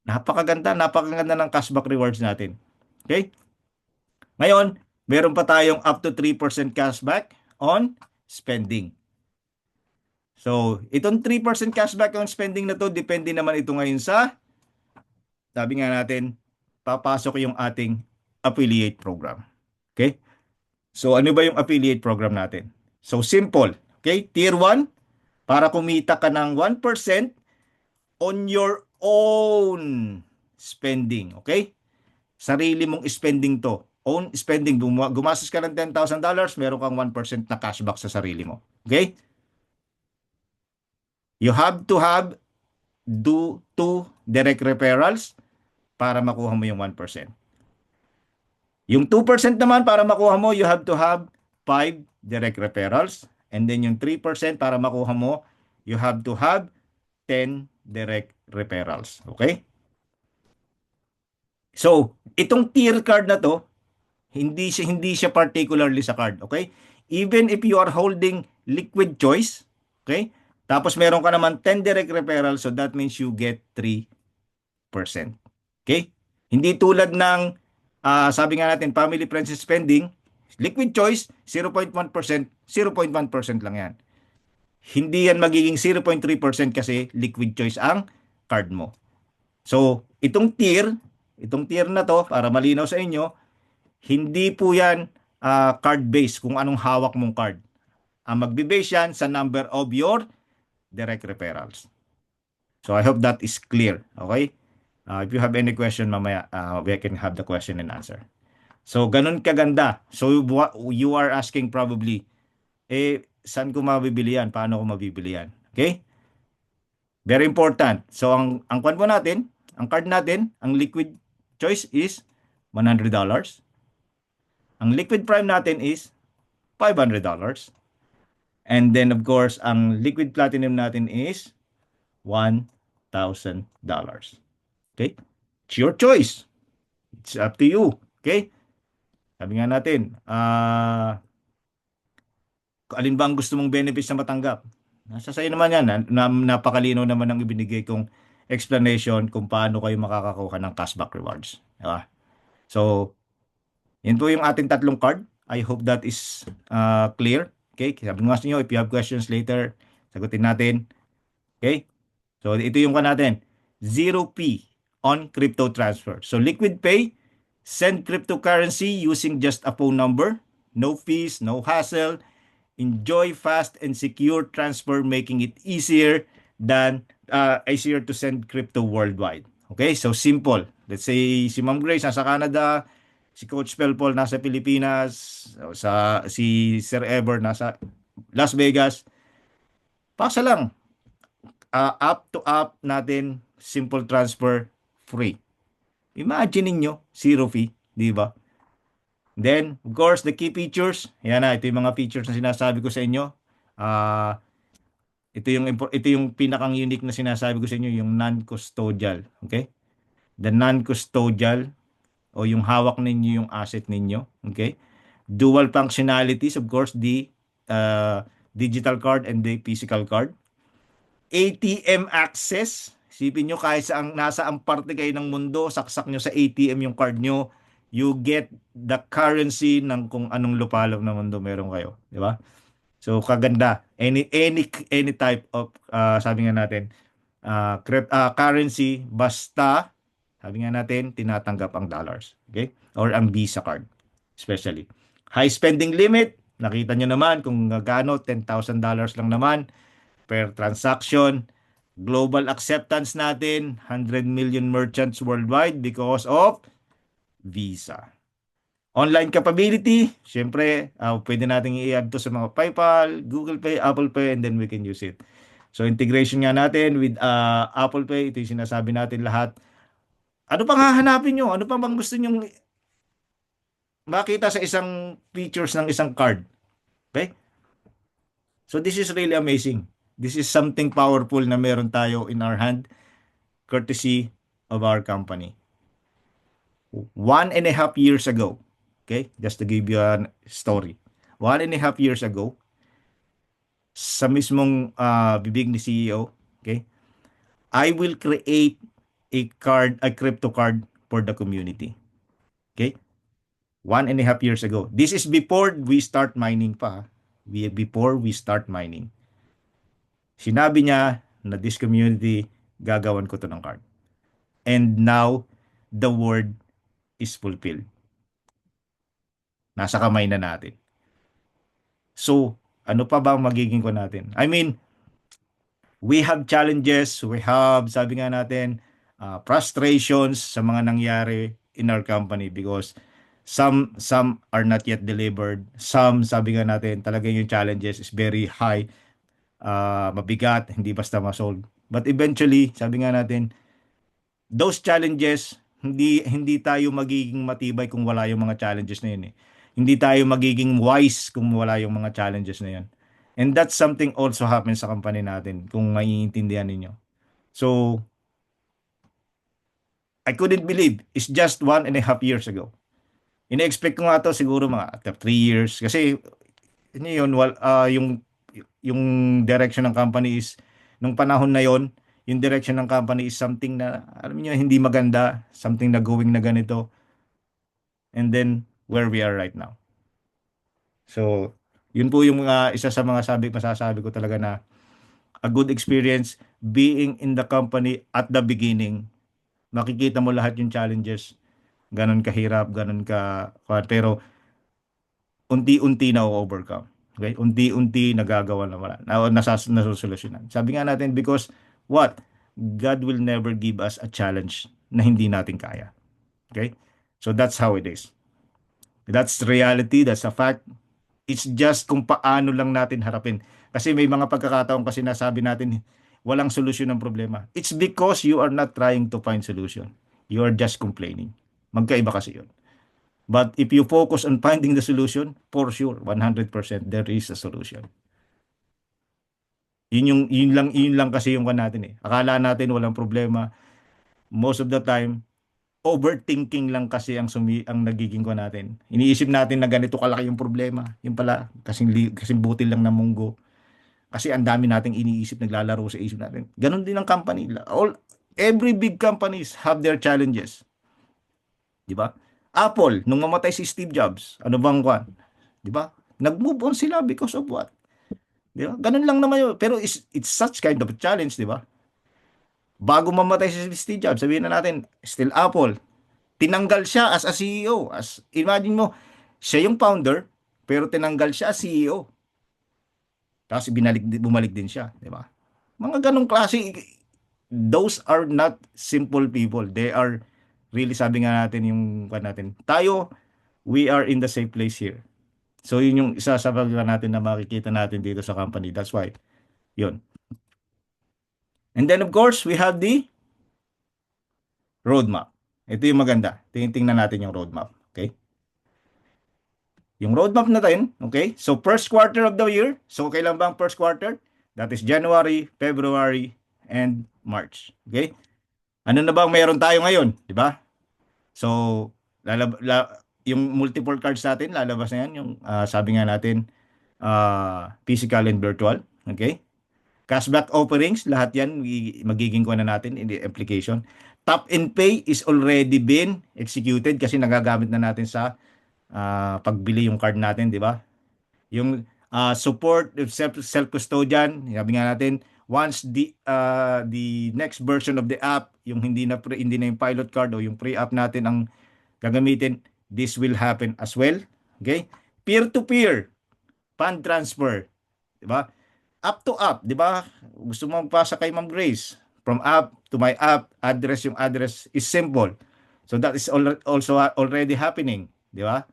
Speaker 1: Napakaganda ng cashback rewards natin. Okay? Ngayon, meron pa tayong up to 3% cashback on spending. So, itong 3% cashback on spending na to, depende naman ito ngayon sa, sabi nga natin, papasok yung ating affiliate program. Okay? So, ano ba yung affiliate program natin? So, simple. Okay? Tier 1, para kumita ka ng 1% on your own spending. Okay? Sarili mong spending to. Own spending. Gumastos ka ng $10,000, meron kang 1% na cashback sa sarili mo. Okay? You have to do 2 direct referrals para makuha mo yung 1%. Yung 2% naman para makuha mo, you have to have 5 direct referrals. And then yung 3% para makuha mo, you have to have 10 direct referrals. Okay? So, itong tier card na to, hindi siya particularly sa card, okay? Even if you are holding liquid choice, okay? Tapos meron ka naman 10 direct referrals, so that means you get 3%. Okay? Hindi tulad ng sabi nga natin family friends and spending, liquid choice 0.1%, 0.1% lang 'yan. Hindi yan magiging 0.3% kasi liquid choice ang card mo. So, itong tier na to para malinaw sa inyo, hindi po yan card-based kung anong hawak mong card. Ang magbe-base yan sa number of your direct referrals. So I hope that is clear. Okay? If you have any question, mamaya we can have the question and answer. So ganun kaganda. So what you are asking probably, saan ko mabibili yan? Paano ko mabibili yan? Okay? Very important. So ang kwan po natin, ang card natin, ang liquid choice is $100. Ang liquid prime natin is $500. And then of course, ang liquid platinum natin is $1,000. Okay? It's your choice. It's up to you. Okay? Sabi nga natin, alin ba ang gusto mong benefits na matanggap? Nasa sa'yo naman yan. Napakalino naman ang ibinigay kong explanation kung paano kayo makakakuha ng cashback rewards. Diba? So, yun po yung ating tatlong card. I hope that is clear. Okay? Sabi nga sa inyo, if you have questions later, sagutin natin. Okay? So, ito yung natin. 0P on crypto transfer. So, Liquid Pay, send cryptocurrency using just a phone number. No fees, no hassle. Enjoy fast and secure transfer, making it easier to send crypto worldwide. Okay? So, simple. Let's say, si Ma'am Grace nasa Canada, si Coach Pelpol nasa Pilipinas, si Sir Ever nasa Las Vegas. Paksa lang. App to app natin, simple transfer, free. Imagine niyo, zero fee, di ba? Then, of course, the key features. Yan na, ito yung mga features na sinasabi ko sa inyo. Ito yung pinakang unique na sinasabi ko sa inyo, yung non-custodial. Okay? The non-custodial o yung hawak ninyo yung asset ninyo. Okay? Dual functionalities, of course, the digital card and the physical card. ATM access. Isipin nyo kahit nasa ang parte kayo ng mundo, saksak nyo sa ATM yung card nyo, you get the currency ng kung anong lupalop ng mundo meron kayo. Di ba? So, kaganda. Any type of, sabi nga natin, currency, basta, sabi nga natin, tinatanggap ang dollars. Okay? Or ang Visa card, especially. High spending limit, nakita nyo naman kung gaano, $10,000 lang naman per transaction. Global acceptance natin, 100 million merchants worldwide because of Visa. Online capability, syempre, pwede natin i-add to sa mga PayPal, Google Pay, Apple Pay, and then we can use it. So, integration nga natin with Apple Pay, ito yung sinasabi natin lahat. Ano pang hahanapin nyo? Ano pang bang gusto nyo makita sa isang features ng isang card? Okay? So, this is really amazing. This is something powerful na meron tayo in our hand, courtesy of our company. 1.5 years ago, okay, just to give you a story. 1.5 years ago, sa mismong bibig ni CEO, okay, I will create a crypto card for the community. Okay? 1.5 years ago. This is before we start mining pa. Before we start mining. Sinabi niya na this community, gagawan ko to ng card. And now, the word is fulfilled. Nasa kamay na natin. So, ano pa ba ang magiging ko natin? I mean, we have challenges, we have, sabi nga natin, frustrations sa mga nangyari in our company because some are not yet delivered. Some, sabi nga natin, talaga yung challenges is very high. Mabigat, hindi basta ma-solve. But eventually, sabi nga natin, those challenges, hindi tayo magiging matibay kung wala yung mga challenges na yun eh. hindi tayo magiging wise kung wala yung mga challenges na yan. And that's something also happens sa company natin kung maiintindihan ninyo. So, I couldn't believe it's just 1.5 years ago. Ina-expect ko nga to siguro mga after 3 years kasi yun yun, yung direction ng company is nung panahon na yon, yung direction ng company is something na alam niyo hindi maganda, something na going na ganito, and then where we are right now. So, yun po yung mga isa sa mga masasabi ko talaga na a good experience being in the company at the beginning. Makikita mo lahat yung challenges, ganun kahirap, ganun pero unti-unti na overcome. Okay? Unti-unti nagagawa naman nasusolusyonan. Sabi nga natin because what? God will never give us a challenge na hindi natin kaya. Okay? So that's how it is. That's reality, that's a fact. It's just kung paano lang natin harapin. Kasi may mga pagkakataon kasi nasabi natin walang solusyon ng problema. It's because you are not trying to find solution. You are just complaining. Magkaiba kasi yun. But if you focus on finding the solution, for sure, 100% there is a solution. Yun lang kasi yung kan natin eh. Akala natin walang problema. Most of the time, overthinking lang kasi ang nagiging ko natin. Iniisip natin na ganito kalaki yung problema. Yung pala, kasing butil lang ng munggo. Kasi ang dami nating iniisip, naglalaro sa isip natin. Ganon din ang company. Every big companies have their challenges. Di ba? Apple, nung mamatay si Steve Jobs, ano bang kwan? Di ba? Nag-move on sila because of what? Di ba? Ganun lang naman yun. Pero it's such kind of a challenge, di ba? Bago mamatay si Steve Jobs, sabihin na natin, still Apple. Tinanggal siya as a CEO. Imagine mo, siya yung founder, pero tinanggal siya as CEO. Tapos bumalik din siya, di ba? Mga ganong klase, those are not simple people. They are really, sabi nga natin yung natin. Tayo, we are in the safe place here. So yun yung isa sa bagay natin na makikita natin dito sa company. That's why, yun. And then of course, we have the roadmap. Ito yung maganda. Tingnan natin yung roadmap. Okay? Yung roadmap natin, okay? So first quarter of the year. So kailan ba ang first quarter? That is January, February, and March. Okay? Ano na ba ang meron tayo ngayon? Di ba? So, yung multiple cards natin, lalabas na yan. Yung sabi nga natin, physical and virtual. Okay? Cashback offerings, lahat yan, magiging kuha na natin in the application. Tap and pay is already been executed kasi nagagamit na natin sa pagbili yung card natin, di ba? Yung support of self-custodian, sabi nga natin, once the next version of the app, yung hindi na yung pilot card o yung pre-app natin ang gagamitin, this will happen as well. Okay? Peer-to-peer fund transfer, 'di ba? App to app, 'di ba? Gusto mo magpasa kay Ma'am Grace, from app to my app, yung address is simple. So that is also already happening, 'di ba?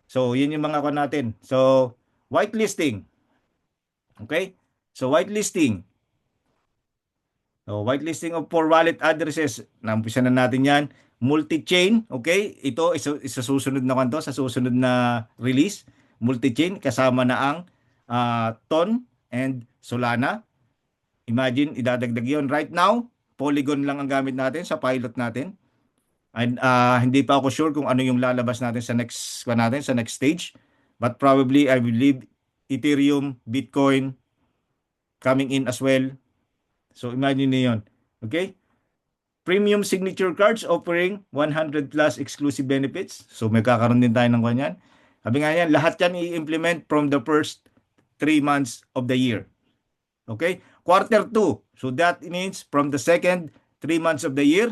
Speaker 1: So yun yung mga kon natin. So whitelisting. Okay? So whitelisting. So whitelisting of for wallet addresses, naumpisa na natin 'yan. Multi-chain, okay? Ito isa susunod na kanto, sa susunod na release. Multi-chain kasama na ang Ton and Solana. Imagine, idadagdag 'yon. Right now, Polygon lang ang gamit natin sa pilot natin. And hindi pa ako sure kung ano yung lalabas natin sa next stage. But probably I believe Ethereum, Bitcoin coming in as well. So imagine niyo 'yon. Okay? Premium signature cards offering 100 plus exclusive benefits. So may kakaroon din tayo ng kanyan. Sabi nga yan, lahat yan i-implement from the first 3 months of the year. Okay? Quarter 2. So that means from the second 3 months of the year,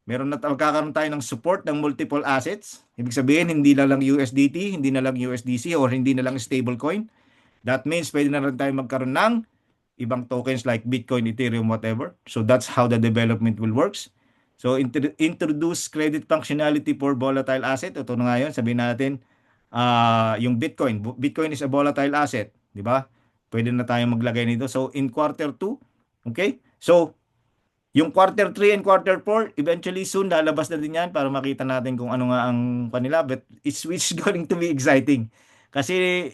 Speaker 1: magkakaroon tayo ng support ng multiple assets. Ibig sabihin, hindi na lang USDT, hindi na lang USDC, or hindi na lang stablecoin. That means pwede na rin tayo magkaroon ng ibang tokens like Bitcoin, Ethereum, whatever. So that's how the development will works. So introduce credit functionality for volatile asset. Ito na nga yun, sabihin natin, yung Bitcoin. Bitcoin is a volatile asset, di ba? Pwede na tayong maglagay nito. So in quarter 2, okay? So Yung quarter 3 and quarter 4, eventually soon lalabas na din yan para makita natin kung ano nga ang kanila. But it's going to be exciting. Kasi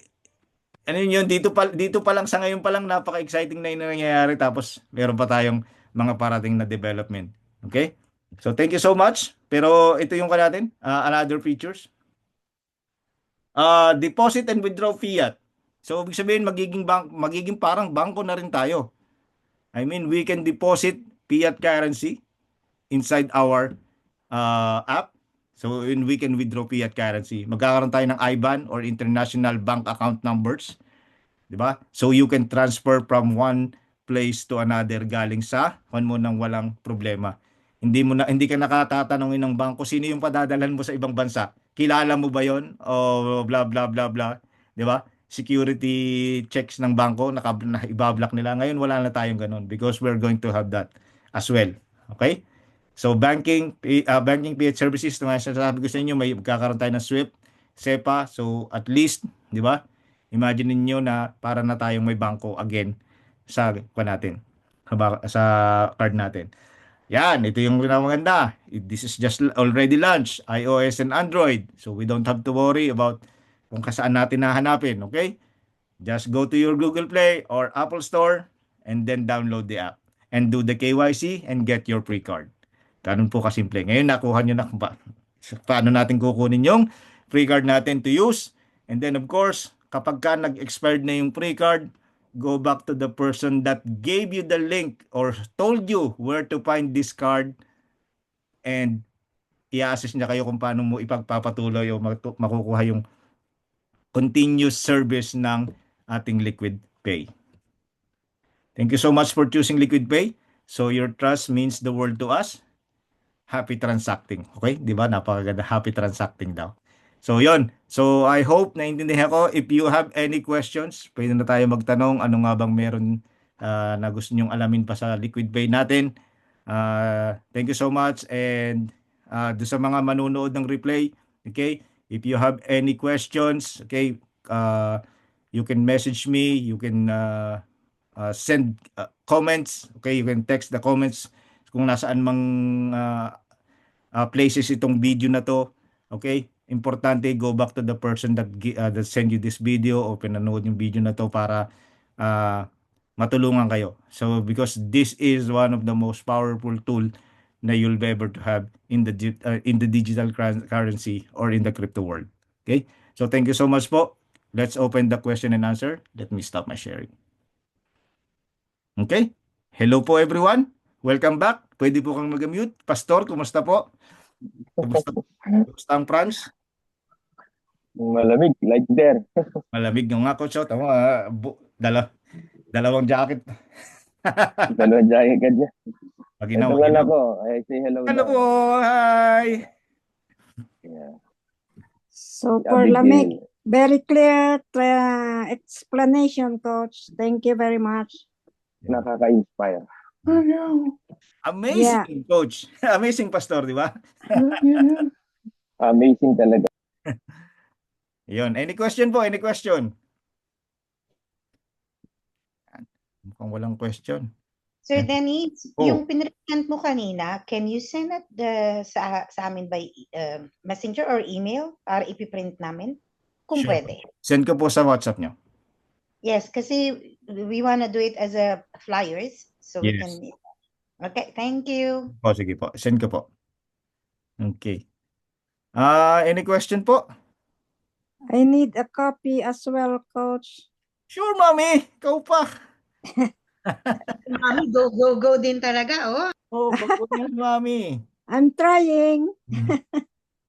Speaker 1: ano yun, dito pa lang sa ngayon pa lang napaka-exciting na yung nangyayari tapos meron pa tayong mga parating na development. Okay? So thank you so much. Pero ito yung natin, another features. Deposit and withdraw fiat. So ibig sabihin magiging parang bangko na rin tayo. I mean, we can deposit fiat currency inside our app. So we can withdraw fiat currency. Magkakaroon tayo ng IBAN or international bank account numbers, 'di ba? So you can transfer from one place to another galing sa mo nang walang problema. Hindi ka nakatatanungin ng bangko sino yung padadalhan mo sa ibang bansa. Kilala mo ba 'yon? O blah blah blah blah, 'di ba? Security checks ng bangko na ibablock nila. Ngayon wala na tayong ganun because we're going to have that as well. Okay? So banking PH services, na sasabi ko sa inyo, may magkakaroon tayo ng SWIFT, SEPA, so at least, 'di ba? Imagine niyo na para na tayong may bangko again sa natin, sa card natin. Yan, ito yung maganda. This is just already launched, iOS and Android. So we don't have to worry about kung saan natin hahanapin, okay? Just go to your Google Play or Apple Store and then download the app and do the KYC and get your free card. Ganun po kasimple. Ngayon nakuha nyo na kung paano natin kukunin yung free card natin to use. And then of course, kapag ka nag-expired na yung free card, go back to the person that gave you the link or told you where to find this card and i-assist niya kayo kung paano mo ipagpapatuloy o makukuha yung continuous service ng ating Liquid Pay. Thank you so much for choosing Liquid Pay. So your trust means the world to us. Happy transacting. Okay? Di ba? Napakaganda. Happy transacting daw. So, yon. So, I hope naintindihan ko. If you have any questions, pwede na tayo magtanong. Ano nga bang meron na gusto nyong alamin pa sa Liquid Pay natin. Thank you so much. And doon sa mga manunood ng replay, okay? If you have any questions, okay, you can message me. You can send comments. Okay? You can text the comments kung nasaan mang places itong video na to. Okay? Importante, go back to the person that send you this video o pinanood yung video na to para matulungan kayo. So, because this is one of the most powerful tool na you'll be able to have in the digital currency or in the crypto world. Okay? So, thank you so much po. Let's open the question and answer. Let me stop my sharing. Okay? Hello po everyone. Welcome back. Pwede po kang mag-mute. Pastor, kumusta po? Kumusta ang France?
Speaker 2: Malamig, like there.
Speaker 1: Malamig nga coach. Tama, dalawang jacket.
Speaker 2: Dalawang jacket ka dyan.
Speaker 1: Maginaw,
Speaker 2: Ito lang ako. I say hello.
Speaker 1: Hello po. Hi.
Speaker 2: Yeah.
Speaker 3: Super lamig. Very clear explanation, Coach. Thank you very much.
Speaker 2: Nakaka-inspire.
Speaker 1: Amazing, Coach. Amazing, Pastor, di ba?
Speaker 2: Amazing talaga.
Speaker 1: Yun. Any question po? Any question? Mukhang walang question.
Speaker 4: Sir Denny, yung pinresent mo kanina, can you send it sa amin by messenger or email para ipiprint namin? Kung
Speaker 1: Sure.
Speaker 4: pwede.
Speaker 1: Send ko po sa WhatsApp nyo.
Speaker 4: Yes, kasi we wanna do it as a flyers. So we
Speaker 1: Yes.
Speaker 4: can... Okay, thank you.
Speaker 1: O, sige po. Send ko po. Okay. Any question po?
Speaker 3: I need a copy as well, Coach.
Speaker 1: Sure, Mami. Ikaw pa.
Speaker 4: Mami, go din talaga, oh.
Speaker 1: Oh, Mami.
Speaker 3: I'm trying.